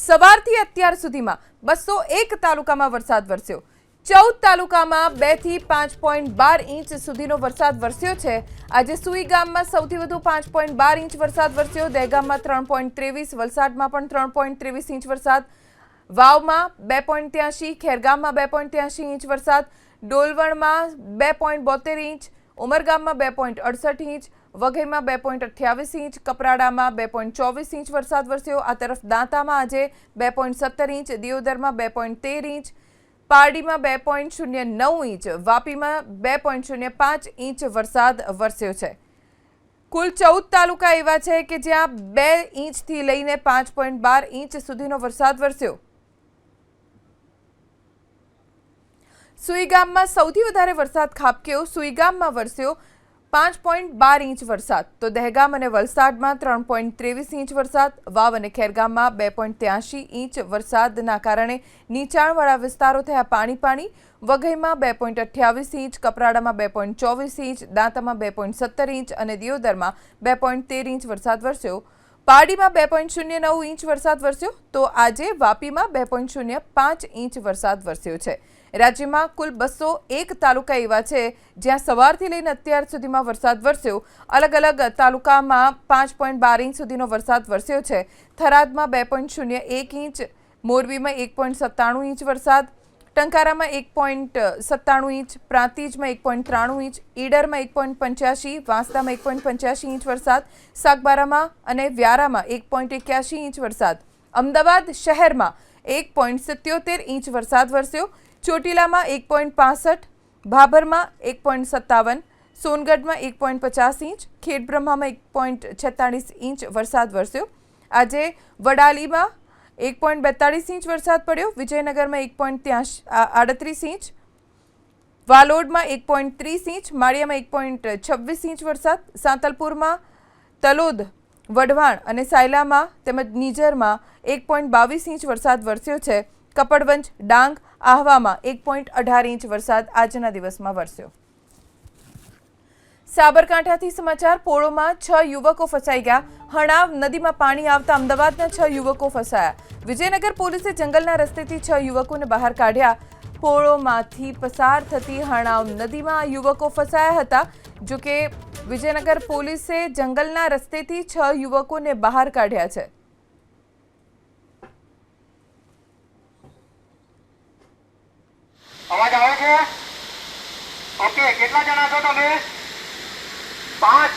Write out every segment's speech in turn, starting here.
સવારથી અત્યાર સુધીમાં 201 તાલુકામાં વરસાદ વરસ્યો। 14 તાલુકામાં 2 થી 5.12 ઇંચ સુધીનો વરસાદ વરસ્યો છે। આજે સુઈ ગામમાં સૌથી વધુ 5.12 ઇંચ વરસાદ વરસ્યો। દહેગામમાં 3.23, વલસાડમાં પણ 3.23 ઇંચ વરસાદ, વાવમાં 2.83, ખેરગામમાં 2.83 ઇંચ વરસાદ, ડોલવણમાં 2.72 ઇંચ, ઉમરગામમાં 2.68 ઇંચ, વઘઈમાં 2.28 ઇંચ, કપરાડામાં 2.24 ઇંચ વરસાદ વરસ્યો। આ તરફ દાંતામાં આજે 2.17 ઇંચ, દિયોદરમાં 2.13 ઇંચ, પારડીમાં 2.09 ઇંચ, વાપીમાં 2.05 ઇંચ વરસાદ વરસ્યો છે। કુલ 14 તાલુકા એવા છે કે જ્યાં 2 ઇંચથી લઈને 5.12 ઇંચ સુધીનો વરસાદ વરસ્યો। સુઈગામમાં સૌથી વધારે વરસાદ ખાબક્યો। સુઈગામમાં વરસ્યો 5.12 ઇંચ વરસાદ, તો દહેગામ અને વલસાડમાં 3.23 ઇંચ વરસાદ, વાવ અને ખેરગામમાં 2.83 ઇંચ વરસાદના કારણે નીચાણવાળા વિસ્તારો થયા પાણી। વઘઈમાં 2.28 ઇંચ, કપરાડામાં 2.24 ઇંચ, દાંતામાં 2.17 ઇંચ અને દિયોદરમાં 2.13 ઇંચ વરસાદ વરસ્યો। પારડીમાં 2.09 ઇંચ વરસાદ વરસ્યો, તો આજે વાપીમાં 2.05 ઇંચ વરસાદ વરસ્યો છે। રાજ્યમાં કુલ 201 તાલુકા એવા છે જ્યાં સવારથી લઈને અત્યાર સુધીમાં વરસાદ વરસ્યો। અલગ અલગ તાલુકામાં 5.12 ઇંચ સુધીનો વરસાદ વરસ્યો છે। થરાદમાં 2.01 ઇંચ, મોરબીમાં 1.97 ઇંચ વરસાદ, ટંકારામાં 1.97 ઇંચ, પ્રાંતિજમાં 1.93 ઇંચ, ઈડરમાં 1.85, વાંસદામાં 1.85 ઇંચ વરસાદ, સાગબારામાં અને વ્યારામાં 1.81 ઇંચ વરસાદ, અમદાવાદ શહેરમાં 1.77 ઇંચ વરસાદ વરસ્યો। ચોટીલામાં 1.65, ભાભરમાં 1.57, સોનગઢમાં 1.50 ઇંચ, ખેડબ્રહ્મામાં 1.46 ઇંચ વરસાદ વરસ્યો। આજે વડાલીમાં 1.42 ઇંચ વરસાદ પડ્યો, વિજયનગરમાં 1.38 ઇંચ, વાલોડમાં 1.30 ઇંચ, માળિયામાં 1.26 ઇંચ વરસાદ, સાંતલપુરમાં, તલોદ, વઢવાણ અને સાયલામાં તેમજ નીજરમાં 1.22 ઇંચ વરસાદ વરસ્યો છે। કપડવંજ, ડાંગ, આહવામાં 1.18 ઇંચ વરસાદ આજના દિવસમાં વરસ્યો। સાબરકાંઠાથી સમાચાર। પોળોમાં 6 યુવકો ફસાઈ ગયા। હણાવ નદીમાં પાણી આવતા અમદાવાદના 6 યુવકો ફસાયા। વિજયનગર પોલીસે જંગલના રસ્તેથી 6 યુવકોને બહાર કાઢ્યા। પોળોમાંથી પસાર થતી હણાવ નદીમાં આ યુવકો ફસાયા હતા। જોકે વિજયનગર પોલીસે જંગલના રસ્તેથી 6 યુવકોને બહાર કાઢ્યા છે। અવાજ આવે છે? ઓકે, કેટલા જણા છો તમે? 5,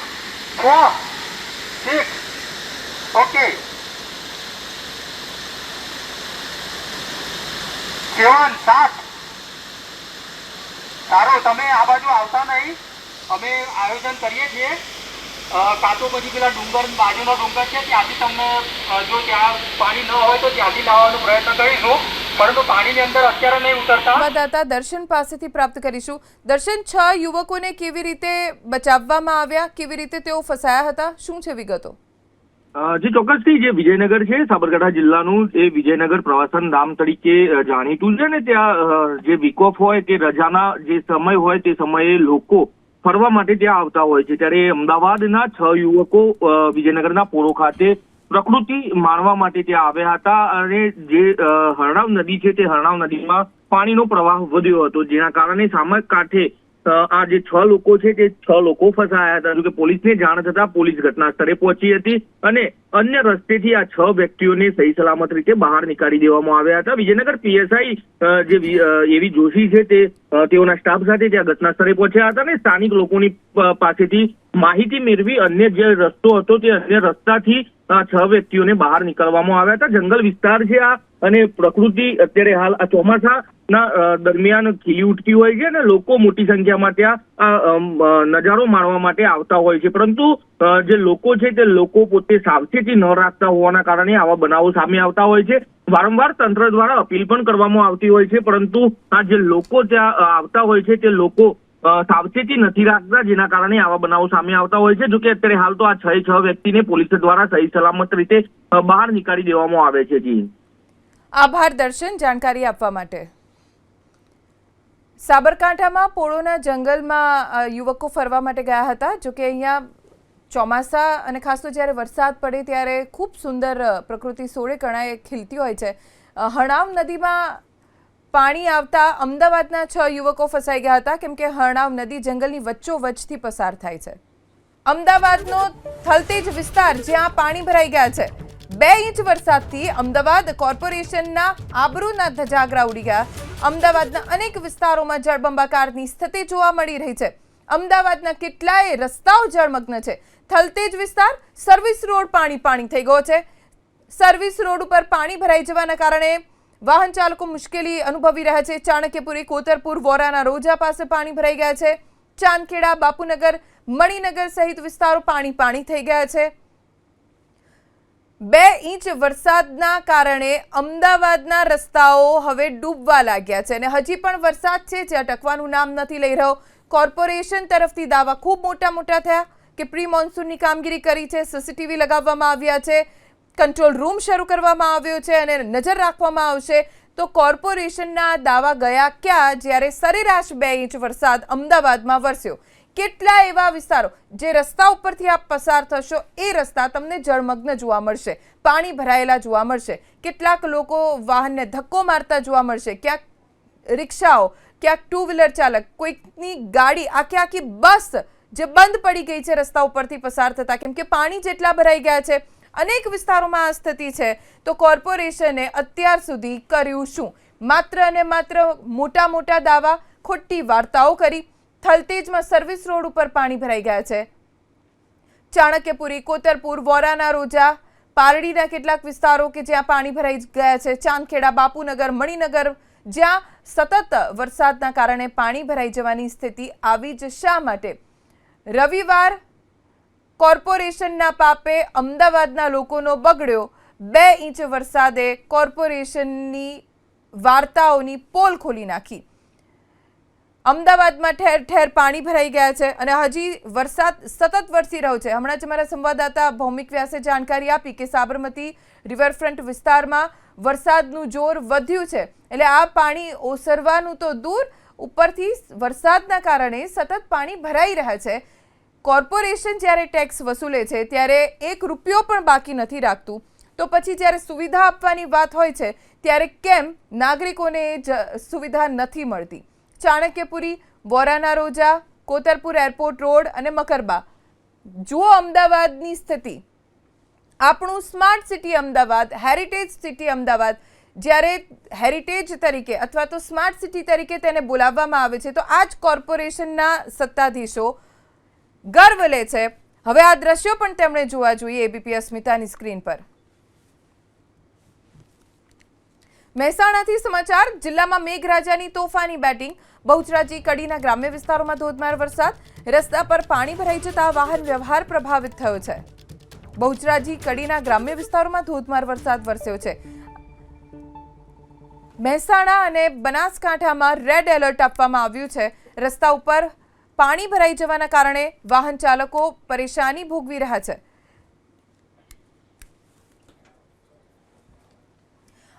6, 6, ઓકે, 7, 7, સારું। તમે આ બાજુ આવતા નહીં, અમે આયોજન કરીએ છીએ। કાં તો પછી પેલા ડુંગર બાજુનો ડુંગર છે ત્યાંથી તમને જો ત્યાં પાણી ન હોય તો ત્યાંથી લાવવાનો પ્રયત્ન કરીશું, પરંતુ પાણીની અંદર અત્યારે નહીં ઉતરતા। સંવાદદાતા દર્શન પાસેથી પ્રાપ્ત કરીશું। દર્શન, 6 યુવકોને કેવી રીતે બચાવવામાં આવ્યા, કેવી રીતે તેઓ ફસાયા હતા, શું છે વિગતો? જી ચોક્કસથી, જે વિજયનગર છે સાબરકાંઠા જિલ્લાનું, એ વિજયનગર પ્રવાસન ધામ તરીકે જાણીતું છે ને ત્યાં જે વીક ઓફ હોય કે રજાના જે સમય હોય તે સમયે લોકો ફરવા માટે ત્યાં આવતા હોય છે। ત્યારે અમદાવાદના 6 યુવકો વિજયનગરના પોળો ખાતે પ્રકૃતિ માણવા માટે ત્યાં આવ્યા હતા અને જે હરણાવ નદી છે તે હરણાવ નદીમાં પાણીનો પ્રવાહ વધ્યો હતો, જેના કારણે સામા કાંઠે આ જે 6 લોકો છે તે 6 લોકો ફસાયા હતા। જોકે પોલીસને જાણ થતા પોલીસ ઘટના સ્થળે પહોંચી હતી અને અન્ય રસ્તેથી આ 6 વ્યક્તિઓને સહી સલામત રીતે બહાર નીકાળી દેવામાં આવ્યા હતા। વિજયનગર પીએસઆઈ જે એવી જોશી છે તે તેઓના સ્ટાફ સાથે ત્યાં ઘટના સ્થળે પહોંચ્યા હતા અને સ્થાનિક લોકોની પાસેથી માહિતી મેળવી અન્ય જે રસ્તો હતો તે અન્ય રસ્તાથી આ 6 વ્યક્તિઓને બહાર નીકળવામાં આવ્યા હતા। જંગલ વિસ્તાર છે આ અને પ્રકૃતિ અત્યારે હાલ આ ચોમાસાના દરમિયાન ખીલી ઉઠતી હોય છે અને લોકો મોટી સંખ્યામાં ત્યાં નજારો માણવા માટે આવતા હોય છે, પરંતુ જે લોકો છે તે લોકો પોતે સાવચેતી ન રાખતા હોવાના કારણે આવા બનાવો સામે આવતા હોય છે। વારંવાર તંત્ર દ્વારા અપીલ પણ કરવામાં આવતી હોય છે, પરંતુ આ જે લોકો ત્યાં આવતા હોય છે તે લોકો સાવચેતી નથી રાખતા, જેના કારણે આવા બનાવો સામે આવતા હોય છે। જોકે અત્યારે હાલ તો આ 6 વ્યક્તિને પોલીસ દ્વારા સહી સલામત રીતે બહાર નીકાળી દેવામાં આવે છે। જી આભાર દર્શન, જાણકારી આપવા માટે। સાબરકાંઠામાં પોળોના જંગલમાં યુવકો ફરવા માટે ગયા હતા। જોકે અહીંયા ચોમાસા અને ખાસ તો જ્યારે વરસાદ પડે ત્યારે ખૂબ સુંદર પ્રકૃતિ સોળે કણાએ ખીલતી હોય છે. હણાવ નદીમાં પાણી આવતા અમદાવાદના 6 યુવકો ફસાઈ ગયા હતા, કેમ કે હણાવ નદી જંગલની વચ્ચોવચ્ચથી પસાર થાય છે. અમદાવાદનો થલતેજ વિસ્તાર જ્યાં પાણી ભરાઈ ગયા છે. 2 ઇંચ વરસાદથી અમદાવાદ કોર્પોરેશનના આબરૂના ધજાગરા ઉડી ગયા. અમદાવાદના અનેક વિસ્તારોમાં જળબંબાકારની સ્થિતિ જોવા મળી રહી છે. અમદાવાદના કેટલાય રસ્તાઓ જળમગ્ન છે. થલતેજ વિસ્તાર સર્વિસ રોડ પાણી થઈ ગયો છે. સર્વિસ રોડ ઉપર પાણી ભરાઈ જવાના કારણે વાહન ચાલકો મુશ્કેલી અનુભવી રહ્યા છે. ચાણક્યપુરી, કોતરપુર, વોરાના રોજા પાસે પાણી ભરાઈ ગયા છે. ચાંદખેડા, બાપુનગર, મણિનગર સહિત વિસ્તારો પાણી થઈ ગયા છે. 2 ઇંચ વરસાદના કારણે અમદાવાદના રસ્તાઓ હવે ડૂબવા લાગ્યા છે અને હજી પણ વરસાદ છે જે અટકવાનું નામ નથી લઈ રહ્યો. કોર્પોરેશન તરફથી દાવા ખૂબ મોટા થયા કે પ્રી મોન્સૂનની કામગીરી કરી છે, સીસીટીવી લગાવવામાં આવ્યા છે, કંટ્રોલ રૂમ શરૂ કરવામાં આવ્યો છે અને નજર રાખવામાં આવશે. તો કોર્પોરેશનના દાવા ગયા ક્યાં જ્યારે સરેરાશ 2 ઇંચ વરસાદ અમદાવાદમાં વરસ્યો. કેટલા એવા વિસ્તારો જે રસ્તા ઉપરથી આપ પસાર થશો એ રસ્તા તમને જળમગ્ન જોવા મળશે, પાણી ભરાયેલા જોવા મળશે. કેટલાક લોકો વાહનને ધક્કો મારતા જોવા મળશે. ક્યાંક રિક્ષાઓ, ક્યાંક 2 વ્હીલર ચાલક, કોઈકની ગાડી, આખી બસ જે બંધ પડી ગઈ છે રસ્તા ઉપરથી પસાર થતા, કેમ કે પાણી જેટલા ભરાઈ ગયા છે. અનેક વિસ્તારોમાં આ સ્થિતિ છે. તો કોર્પોરેશને અત્યાર સુધી કર્યું શું? માત્ર અને માત્ર મોટા દાવા, ખોટી વાર્તાઓ કરી. થલતેજમાં સર્વિસ રોડ ઉપર પાણી ભરાઈ ગયા છે. ચાણક્યપુરી, કોતરપુર, વોરાના રોજા, પારડીના કેટલાક વિસ્તારો કે જ્યાં પાણી ભરાઈ ગયા છે. ચાંદખેડા, બાપુનગર, મણિનગર જ્યાં સતત વરસાદના કારણે પાણી ભરાઈ જવાની સ્થિતિ આવી જ શા માટે? રવિવાર કોર્પોરેશનના પાપે અમદાવાદના લોકોનો બગડ્યો. 2 ઇંચ વરસાદે કોર્પોરેશનની વાર્તાઓની પોલ ખોલી નાખી. અમદાવાદમાં ઠેર પાણી ભરાઈ ગયા છે અને હજી વરસાદ સતત વરસી રહ્યો છે. હમણાં જ અમારા સંવાદદાતા ભૌમિક વ્યાસે જાણકારી આપી કે સાબરમતી રિવરફ્રન્ટ વિસ્તારમાં વરસાદનું જોર વધ્યું છે. એટલે આ પાણી ઓસરવાનું તો દૂર, ઉપરથી વરસાદના કારણે સતત પાણી ભરાઈ રહ્યા છે. કોર્પોરેશન જ્યારે ટેક્સ વસૂલે છે ત્યારે 1 રૂપિયો પણ બાકી નથી રાખતું. તો પછી જ્યારે સુવિધા આપવાની વાત હોય છે ત્યારે કેમ નાગરિકોને સુવિધા નથી મળતી? ચાણક્યપુરી, વોરાના રોજા, કોતરપુર એરપોર્ટ રોડ અને મકરબા, જુઓ અમદાવાદની સ્થિતિ. આપણું smart city Ahmedabad, heritage city Ahmedabad, જ્યારે હેરિટેજ તરીકે અથવા તો સ્માર્ટ સિટી તરીકે તેને બોલાવવામાં આવે છે તો આ જ કોર્પોરેશનના સત્તાધીશો ગર્વ લે છે. હવે આ દ્રશ્યો પણ તેમણે જોવા જોઈએ એબીપી અસ્મિતાની સ્ક્રીન પર. મહેસાણાથી સમાચાર. જિલ્લામાં મેઘરાજાની તોફાની બેટિંગ. બહુચરાજી, કડીના ગ્રામ્ય વિસ્તારોમાં ધોધમાર વરસાદ. રસ્તા પર પાણી ભરાઈ જતા વાહન વ્યવહાર પ્રભાવિત થયો છે. બહુચરાજી, કડીના ગ્રામ્ય વિસ્તારોમાં ધોધમાર વરસાદ વરસ્યો છે. મહેસાણા અને બનાસકાંઠામાં રેડ એલર્ટ આપવામાં આવ્યું છે. રસ્તા ઉપર પાણી ભરાઈ જવાના કારણે વાહન ચાલકો પરેશાની ભોગવી રહ્યા છે.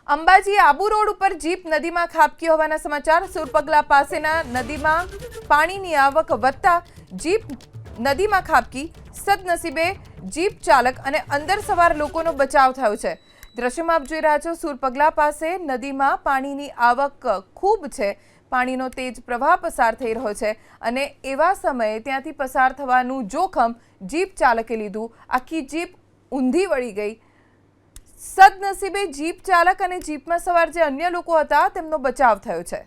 અંબાજી આબુ રોડ ઉપર જીપ નદીમાં ખાબકી હોવાના સમાચાર. સુરપગલા પાસેના નદીમાં પાણીની આવક વધતા જીપ નદીમાં ખાબકી. સદનસીબે જીપ ચાલક અને અંદર સવાર લોકોનો બચાવ થયો છે. દ્રશ્યમાં આપ જોઈ રહ્યા છો, સુરપગલા પાસે નદીમાં પાણીની આવક ખૂબ છે. પાણીનો તેજ પ્રવાહ પસાર થઈ રહ્યો છે અને એવા સમયે ત્યાંથી પસાર થવાનું જોખમ જીપ ચાલકે લીધું. આખી જીપ ઊંધી વળી ગઈ. સદનસીબે જીપ ચાલક અને જીપમાં સવાર જે અન્ય લોકો હતા તેમનો બચાવ થયો છે.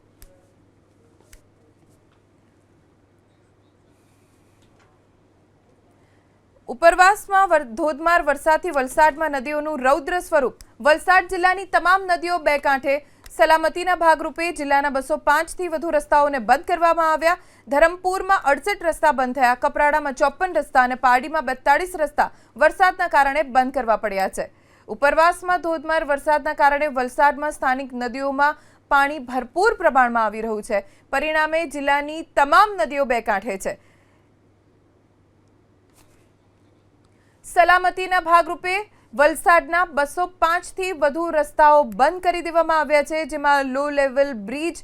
ઉપરવાસમાં ધોધમાર વરસાદથી વલસાડમાં નદીઓનું રૌદ્ર સ્વરૂપ. વલસાડ જિલ્લાની તમામ નદીઓ 2 કાંઠે. સલામતીના ભાગરૂપે જિલ્લાના 205થી વધુ રસ્તાઓને બંધ કરવામાં આવ્યા. ધરમપુરમાં 68 રસ્તા બંધ થયા. કપરાડામાં 54 રસ્તા અને પારડીમાં 42 રસ્તા વરસાદના કારણે બંધ કરવા પડ્યા છે. ઉપરવાસમાં ધોધમાર વરસાદના કારણે વલસાડમાં સ્થાનિક નદીઓમાં પાણી ભરપૂર પ્રમાણમાં આવી રહ્યું છે. પરિણામે જિલ્લાની તમામ નદીઓ 2 કાંઠે છે. સલામતીના ભાગરૂપે વલસાડના 205થી વધુ રસ્તાઓ બંધ કરી દેવામાં આવ્યા છે, જેમાં લો લેવલ બ્રિજ,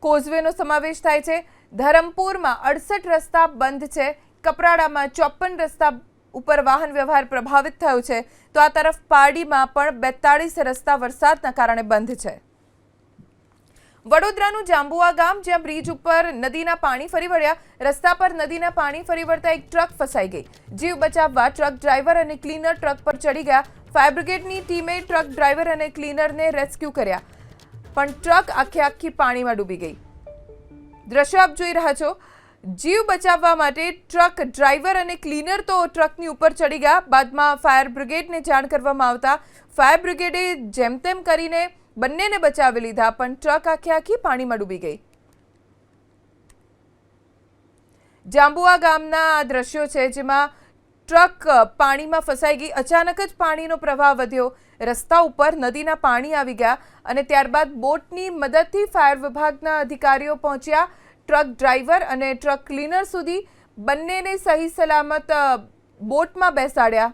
કોઝવેનો સમાવેશ થાય છે. ધરમપુરમાં 68 રસ્તા બંધ છે. કપરાડામાં 54 રસ્તા ઉપર વાહન વ્યવહાર પ્રભાવિત થયો છે, તો આ તરફ પારડીમાં પણ 42 રસ્તા વરસાદના કારણે બંધ છે. વડોદરાનું જાંબુઆ ગામ, જ્યાં બ્રિજ ઉપર નદીના પાણી ફરી વળ્યા. રસ્તા પર નદીના પાણી ફરી વળતા એક ટ્રક ફસાઈ ગઈ. જીવ બચાવવા ટ્રક ડ્રાઈવર અને ક્લીનર ટ્રક પર ચડી ગયા. ફાયર બ્રિગેડની ટીમે ટ્રક ડ્રાઈવર અને ક્લીનરને રેસ્ક્યુ કર્યા, પણ ટ્રક આખી પાણીમાં ડૂબી ગઈ. દ્રશ્ય આપ જોઈ રહ્યા છો. જીવ બચાવવા માટે ટ્રક ડ્રાઈવર અને ક્લીનર તો ટ્રકની ઉપર ચડી ગયા. બાદમાં ફાયર બ્રિગેડને જાણ કરવામાં આવતા ફાયર બ્રિગેડે જેમ તેમ કરીને બંનેને બચાવી લીધા, પણ ટ્રક આખી પાણીમાં ડૂબી ગઈ. જાંબુઆ ગામના આ દ્રશ્યો છે, જેમાં ટ્રક પાણીમાં ફસાઈ ગઈ. અચાનક જ પાણીનો પ્રવાહ વધ્યો. રસ્તા ઉપર નદીના પાણી આવી ગયા અને ત્યારબાદ બોટની મદદથી ફાયર વિભાગના અધિકારીઓ પહોંચ્યા. ટ્રક ડ્રાઈવર અને ટ્રક ક્લીનર સુધી બંનેને સહી સલામત બોટમાં બેસાડ્યા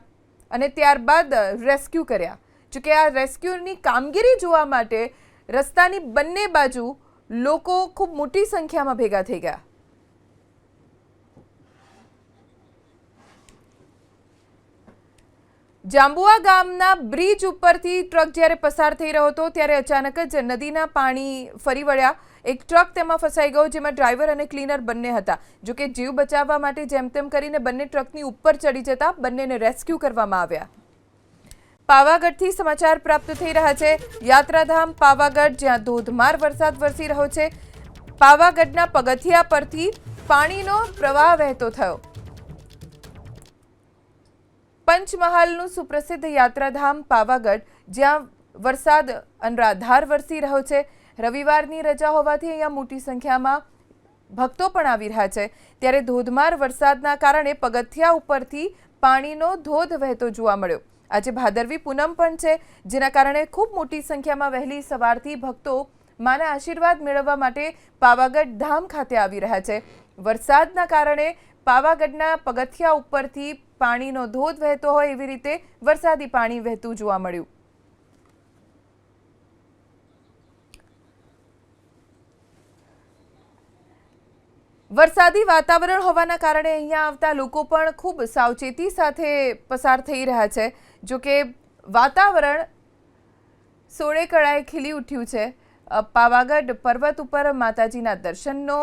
અને ત્યારબાદ રેસ્ક્યુ કર્યા. જોકે આ રેસ્ક્યુની કામગીરી જોવા માટે રસ્તાની બંને બાજુ લોકો ખૂબ મોટી સંખ્યામાં ભેગા થઈ ગયા. જાંબુઆ ગામના બ્રિજ ઉપરથી ટ્રક જ્યારે પસાર થઈ રહ્યો હતો ત્યારે અચાનક જ નદીના પાણી ફરી વળ્યા. એક ટ્રક તેમાં ફસાઈ ગયો, જેમાં ડ્રાઈવર અને ક્લીનર બંને હતા. જોકે જીવ બચાવવા માટે જેમ તેમ કરીને બંને ટ્રકની ઉપર ચડી જતા બંનેને રેસ્ક્યુ કરવામાં આવ્યા. પાવાગઢથી સમાચાર પ્રાપ્ત થઈ રહ્યા છે. યાત્રાધામ પાવાગઢ, જ્યાં ધોધમાર વરસાદ વરસી રહ્યો છે. પાવાગઢના પગથિયા પરથી પાણીનો પ્રવાહ વહેતો થયો. પંચમહાલનું સુપ્રસિદ્ધ યાત્રાધામ પાવાગઢ, જ્યાં વરસાદ અનરાધાર વરસી રહ્યો છે. રવિવારની રજા હોવાથી અહીંયા મોટી સંખ્યામાં ભક્તો પણ આવી રહ્યા છે. ત્યારે ધોધમાર વરસાદના કારણે પગથિયા ઉપરથી પાણીનો ધોધ વહેતો જોવા મળ્યો. આજે ભાદરવી પૂનમ પણ છે, જેના કારણે ખૂબ મોટી સંખ્યામાં વહેલી સવારથી ભક્તો માના આશીર્વાદ મેળવવા માટે પાવાગઢ ધામ ખાતે આવી રહ્યા છે. વરસાદના કારણે પાવાગઢના પગથિયા ઉપરથી પાણીનો ધોધ વહેતો હોય એવી રીતે વરસાદી પાણી વહેતું જોવા મળ્યું. વરસાદી વાતાવરણ હોવાના કારણે અહીંયા આવતા લોકો પણ ખૂબ સાવચેતી સાથે પસાર થઈ રહ્યા છે. જોકે વાતાવરણ સોળે કળાએ ખીલી ઉઠ્યું છે. પાવાગઢ પર્વત ઉપર માતાજીના દર્શનનો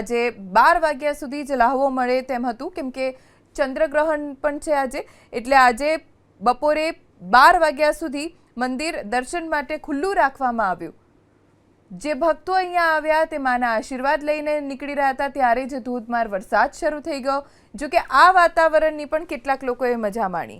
આજે 12 વાગ્યા સુધી જ લહાવો મળે તેમ હતું, કેમ કે ચંદ્રગ્રહણ પણ છે આજે. એટલે આજે બપોરે 12 વાગ્યા સુધી મંદિર દર્શન માટે ખુલ્લું રાખવામાં આવ્યું. જે ભક્તો અહીંયા આવ્યા તે માના આશીર્વાદ લઈને નીકળી રહ્યા હતા ત્યારે જ ધોધમાર વરસાદ શરૂ થઈ ગયો. જોકે આ વાતાવરણની પણ કેટલાક લોકોએ મજા માણી.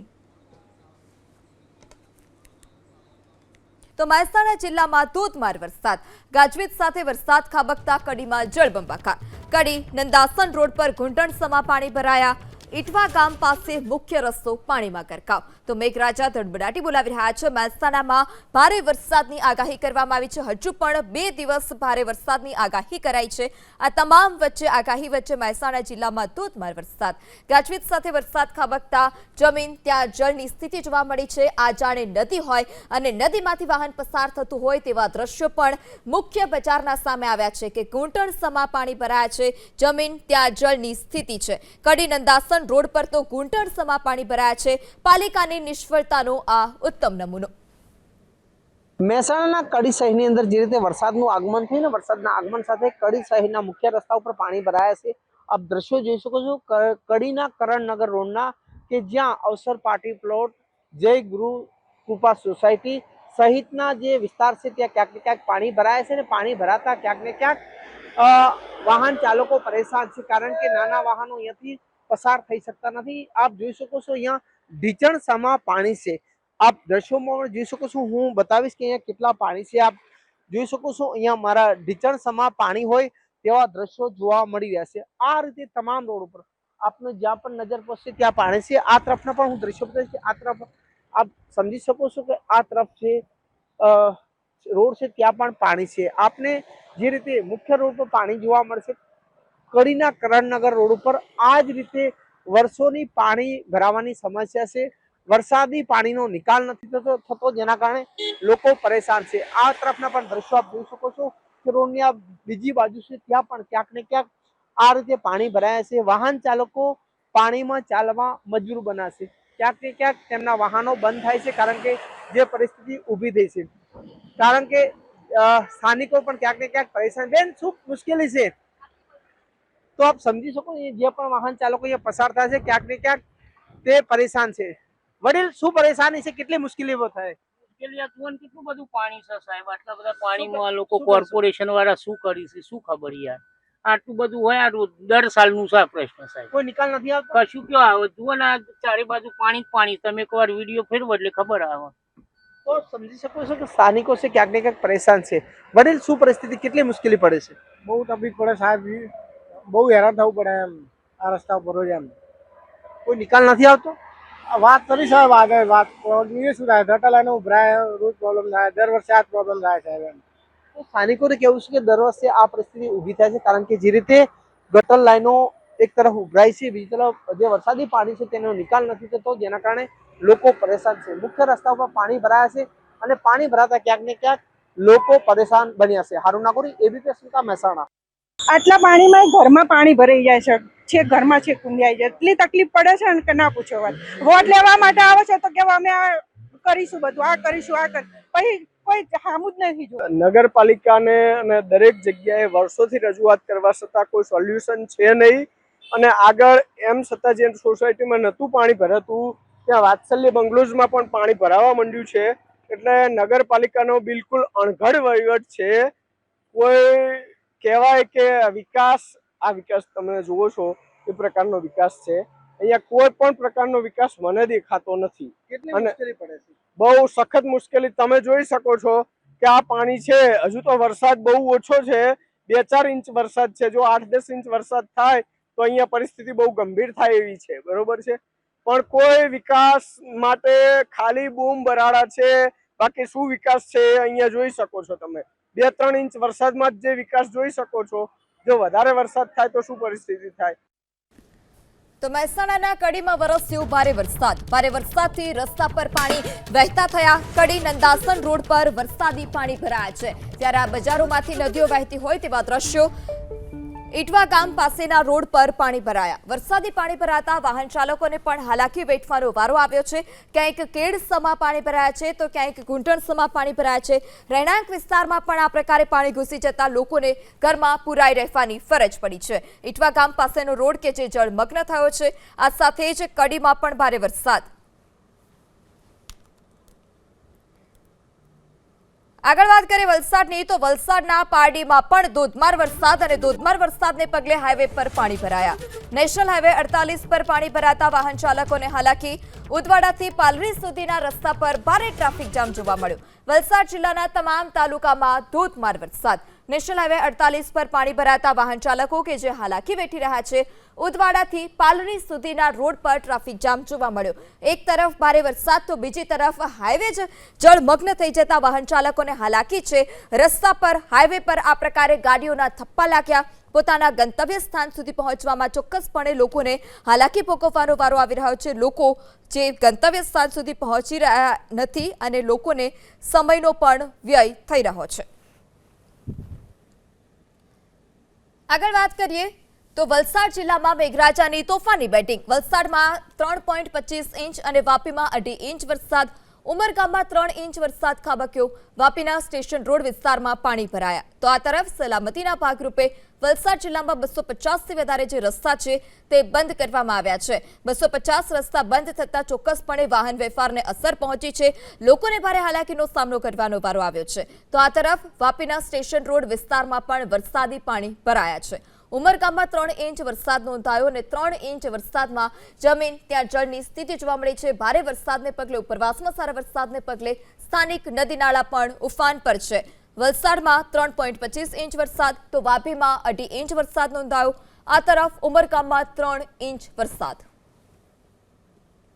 તો મહેસાણા જિલ્લામાં ધોધમાર વરસાદ, ગાજવીજ સાથે વરસાદ ખાબકતા કડીમાં જળબંબાકાર. કડી નંદાસન રોડ પર ઘૂંટણસમા પાણી ભરાયા. ઇટવા ગામ પાસે મુખ્ય રસ્તો પાણીમાં ગરકાવ. તો મેઘરાજા ધડબડાટી બોલાવી રહ્યા છે. મહેસાણામાં ભારે વરસાદની આગાહી કરવામાં આવી છે. હજુ પણ 2 દિવસ ભારે વરસાદની આગાહી કરાઈ છે. આ તમામ આગાહી વચ્ચે મહેસાણા જિલ્લામાં ધોધમાર વરસાદ, ગાજવીજ સાથે વરસાદ ખાબકતા જમીન ત્યાં જળની સ્થિતિ જોવા મળી છે. આ જાણે નદી હોય અને નદીમાંથી વાહન પસાર થતું હોય તેવા દ્રશ્યો પણ મુખ્ય બજારના સામે આવ્યા છે કે ઘૂંટણસમા પાણી ભરાયા છે. જમીન ત્યાં જળની સ્થિતિ છે. કડી નંદાસન રોડ પર તો ઘૂંટણસમા પાણી ભરાયા છે. પાલિકાની નિષ્ફળતાનો આ ઉત્તમ નમૂનો. મહેસાણાના કડી શહેરની અંદર જે રીતે વરસાદનું આગમન થયું ને, વરસાદના આગમન સાથે કડી શહેરના મુખ્ય રસ્તા ઉપર પાણી ભરાયા છે. આપ દ્રશ્યો જોઈ શકો છો કડીના કરણનગર રોડના, કે જ્યાં અવસર પાર્ટી પ્લોટ, જય ગુરુ કૃપા સોસાયટી સહિતના જે વિસ્તાર છે ત્યાં ક્યાંક ને ક્યાંક પાણી ભરાયા છે. અને પાણી ભરાતા ક્યાંક ને ક્યાંક વાહન ચાલકો પરેશાન છે, કારણ કે નાના વાહનો અહીંયાથી પસાર થઈ શકતા નથી. આપ જોઈ શકો છો અહીંયા ઢીચણસામાં પાણી છે. આપ દ્રશ્યોમાં જોઈ શકો છો. હું બતાવીશ કે અહીંયા કેટલા પાણી છે. આપ જોઈ શકો છો અહીંયા મારા ઢીચણસામાં પાણી હોય તેવા દ્રશ્યો જોવા મળી રહ્યા છે. આ રીતે તમામ રોડ ઉપર આપને જ્યાં પણ નજર પડશે ત્યાં પાણી છે. આ તરફના પણ હું દ્રશ્યો બતાવીશ કે આ તરફ આપ સમજી શકો છો કે આ તરફ છે રોડ છે ત્યાં પણ પાણી છે. આપને જે રીતે મુખ્ય રોડ પર પાણી જોવા મળશે, કડીના કરણનગર રોડ ઉપર આ જ રીતે વર્ષોની પાણી ભરાવાની સમસ્યા છે. વરસાદી પાણીનો નિકાલ નથી થતો, જેના કારણે લોકો પરેશાન છે. આ તરફના પણ દ્રશ્યો આપ જોઈ શકો છો કે રોડની આ બીજી બાજુ છે ત્યાં પણ ક્યાંક ને ક્યાંક આ રીતે પાણી ભરાયા છે. વાહન ચાલકો પાણીમાં ચાલવા મજબૂર બનાવશે. ક્યાંક ને ક્યાંક તેમના વાહનો બંધ થાય છે, કારણ કે જે પરિસ્થિતિ ઊભી થઈ છે. કારણ કે સ્થાનિકો પણ ક્યાંક ને ક્યાંક પરેશાન. બેન, શું મુશ્કેલી છે? તો આપ સમજી શકો, જે પણ વાહન ચાલકો અહીંયા પસાર થાય છે ક્યાંક ને ક્યાંક તે પરેશાન છે. વડીલ, શું પરેશાની છે? કેટલી મુશ્કેલીઓ થાય? મુશ્કેલી આ જુઓ ને કેટલું બધું પાણી છે સાહેબ. આટલા બધા પાણીમાં લોકો કોર્પોરેશન વાળા શું કરી છે, શું ખબર યાર. આટલું બધું હોય, આ દર સાલનું છે આ પ્રશ્ન સાહેબ. કોઈ નિકાલ નથી આવતો? કશું કયો આવે જુઓ ને, આ ચારે બાજુ પાણી જ પાણી. તમે એકવાર વિડીયો ફેરવો એટલે ખબર આવે. તો સમજી શકો છો કે સ્થાનિકો છે ક્યાંક ને ક્યાંક પરેશાન છે. વડીલ, શું પરિસ્થિતિ, કેટલી મુશ્કેલી પડે છે? બહુ તકલીફ પડે સાહેબ, બહુ હેરાન થવું પડે એમ આ રસ્તા ઉપર રોજ એમ. કોઈ નિકાલ નથી આવતો? આ વાત કરી સાહેબ, આગળ વાત જોઈએ શું થાય. ગટર લાઈનો ઉભરાય, રોજ પ્રોબ્લેમ થાય, દર વર્ષે આ જ પ્રોબ્લેમ થાય સાહેબ એમ. તો સ્થાનિકોને કેવું છે કે દર વર્ષે આ પરિસ્થિતિ ઊભી થાય છે, કારણ કે જે રીતે ગટર લાઈનો એક તરફ ઉભરાય છે, બીજી તરફ જે વરસાદી પાણી છે તેનો નિકાલ નથી થતો, જેના કારણે લોકો પરેશાન છે. મુખ્ય રસ્તા ઉપર પાણી ભરાયા છે અને પાણી ભરાતા ક્યાંક ને ક્યાંક લોકો પરેશાન બન્યા છે. હારૂન નાગોરી, એબીપી અસ્મિતા, મહેસાણા. આટલા પાણીમાં ઘરમાં પાણી ભરાઈ જાય છે ઘરમાં છે કુંડિયાઈ જાય, એટલી તકલીફ પડે છે ને કે ના પૂછો વાત. વોટ લેવા માટે આવે છે તો કેવા અમે આ કરીશું, બધું આ કરીશું, આ પછી કોઈ સામું જ નથી જોતું. નગરપાલિકાને અને દરેક જગ્યાએ વર્ષોથી રજૂઆત કરવા છતાં કોઈ સોલ્યુશન છે નહીં. અને આગળ એમ છતાં જે સોસાયટીમાં નહોતું પાણી ભરાતું, ત્યાં વાત્સલ્ય બંગલોઝમાં પણ પાણી ભરાવા માંડ્યું છે. એટલે નગરપાલિકાનો બિલકુલ અણઘડ વહીવટ છે. કોઈ કહેવાય કે વિકાસ, આ વિકાસ તમે જુઓ છો એ પ્રકારનો વિકાસ છે. અહીંયા કોઈ પણ પ્રકારનો વિકાસ મને દેખાતો નથી. કેટલી અને મુશ્કેલી પડે છે? બહુ સખત મુશ્કેલી. તમે જોઈ શકો છો કે આ પાણી છે, હજુ તો વરસાદ બહુ ઓછો છે, 2-4 ઇંચ વરસાદ છે. જો 8-10 ઇંચ વરસાદ થાય તો અહીંયા પરિસ્થિતિ બહુ ગંભીર થાય એવી છે, બરોબર છે. પણ કોઈ વિકાસ માટે ખાલી બૂમ બરાડા છે, બાકી શું વિકાસ છે અહીંયા જોઈ શકો છો તમે. 2-3 ઇંચ વરસાદમાં જ જે વિકાસ જોઈ શકો છો, જો વધારે વરસાદ થાય તો શું પરિસ્થિતિ થાય. તો મહેસાણાના કડીમાં વરસ્યો ભારે વરસાદ. ભારે વરસાદથી રસ્તા પર પાણી વહેતા થયા. કડી નંદાસન રોડ પર વરસાદી પાણી ભરાયા છે, ત્યારે આ બજારોમાંથી નદીઓ વહેતી હોય તેવા દ્રશ્યો. ઇટવા ગામ પાસેના રોડ પર પાણી ભરાયા. વરસાદી પાણી ભરાતા વાહન ચાલકોને પણ હાલાકી વેઠવાનો વારો આવ્યો છે. ક્યાંક કેડ સમા પાણી ભરાયા છે તો ક્યાંક ઘૂંટણ સમા પાણી ભરાયા છે. રહેણાંક વિસ્તારમાં પણ આ પ્રકારે પાણી ઘૂસી જતા લોકોને ઘરમાં પુરાઈ રહેવાની ફરજ પડી છે. ઇટવા ગામ પાસેનો રોડ કે જે જળમગ્ન થયો છે. આ સાથે જ કડીમાં પણ ભારે વરસાદ. આગળ વાત કરીએ વલસાડની, તો વલસાડના પારડીમાં પણ ધોધમાર વરસાદ અને ધોધમાર વરસાદને પગલે હાઈવે પર પાણી ભરાયા. નેશનલ હાઈવે 48 પર પાણી ભરાતા વાહન ચાલકોને હાલાકી. ઉદવાડાથી પાલરી સુધીના રસ્તા પર ભારે ટ્રાફિક જામ જોવા મળ્યો. વલસાડ જિલ્લાના તમામ તાલુકામાં ધોધમાર વરસાદ. નેશનલ હાઈવે 48 પર પાણી ભરાતા વાહન ચાલકો કે જે હાલાકી વેઠી રહ્યા છે. ઉદવાડાથી પાલરી સુધીના રોડ પર ટ્રાફિક જામ જોવા મળ્યો. એક તરફ ભારે વરસાદ તો બીજી તરફ હાઈવે જ જળમગ્ન થઈ જતા વાહન ચાલકોને હાલાકી છે. રસ્તા પર હાઈવે પર આ પ્રકારે ગાડીઓના થપ્પા લાગ્યા. પોતાના ગંતવ્ય સ્થાન સુધી પહોંચવામાં ચોક્કસપણે લોકોને હાલાકી ભોગવવાનો વારો આવી રહ્યો છે. લોકો જે ગંતવ્ય સ્થાન સુધી પહોંચી રહ્યા નથી અને લોકોને સમયનો પણ વ્યય થઈ રહ્યો છે. આગળ વાત કરીએ તો વલસાડ જિલ્લામાં મેઘરાજાની તોફાની બેટિંગ. વલસાડમાં 3.25 ઇંચ અને વાપીમાં 2.5 ઇંચ વરસાદ. ઉમરગામમાં 3 ઇંચ વરસાદ ખાબક્યો. વાપીના સ્ટેશન રોડ વિસ્તારમાં પાણી ભરાયા. તો આ તરફ સલામતીના ભાગરૂપે વલસાડ જિલ્લામાં 250 થી વધારે જે રસ્તા છે તે બંધ કરવામાં આવ્યા છે. 250 રસ્તા બંધ થતા ચોક્કસપણે વાહન વ્યવહારને અસર પહોંચી છે. લોકોને ભારે હાલાકીનો સામનો કરવાનો વારો આવ્યો છે. તો આ તરફ વાપીના સ્ટેશન રોડ વિસ્તારમાં પણ વરસાદી પાણી ભરાયા છે. ઉમરગામમાં 3 ઇંચ વરસાદ નોંધાયો અને 3 ઇંચ વરસાદમાં જમીન ત્યાં જળની સ્થિતિ જોવા મળી છે. ભારે વરસાદને પગલે ઉપરવાસમાં સારા વરસાદને પગલે સ્થાનિક નદી નાળા પણ ઉફાન પર છે. વલસાડમાં 3.25 ઇંચ વરસાદ તો વાપીમાં 2.5 ઇંચ વરસાદ નોંધાયો. આ તરફ ઉમરગામમાં 3 ઇંચ વરસાદ.